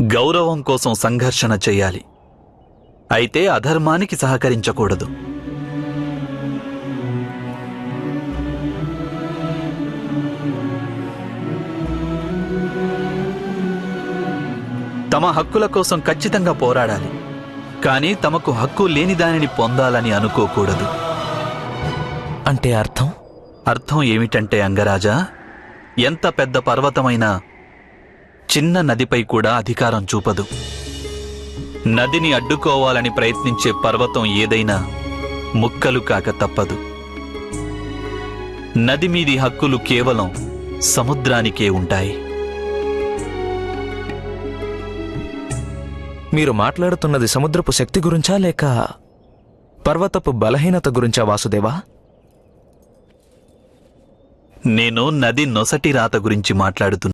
గౌరవం కోసం సంఘర్షణ చెయ్యాలి. అయితే అధర్మానికి సహకరించకూడదు. తమ హక్కుల కోసం ఖచ్చితంగా పోరాడాలి, కానీ తమకు హక్కు లేని దానిని పొందాలని అనుకోకూడదు. అంటే అర్థం ఏమిటంటే అంగరాజా, ఎంత పెద్ద పర్వతమైనా చిన్న నదిపై కూడా అధికారం చూపదు. నదిని అడ్డుకోవాలని ప్రయత్నించే పర్వతం ఏదైనా ముక్కలు కాక తప్పదు. నది మీది హక్కులు కేవలం సముద్రానికే ఉంటాయి. మీరు మాట్లాడుతున్నది సముద్రపు శక్తి గురించా లేక పర్వతపు బలహీనత గురించా వాసుదేవా? నేను నది నొసటి రాత గురించి మాట్లాడుతున్నా.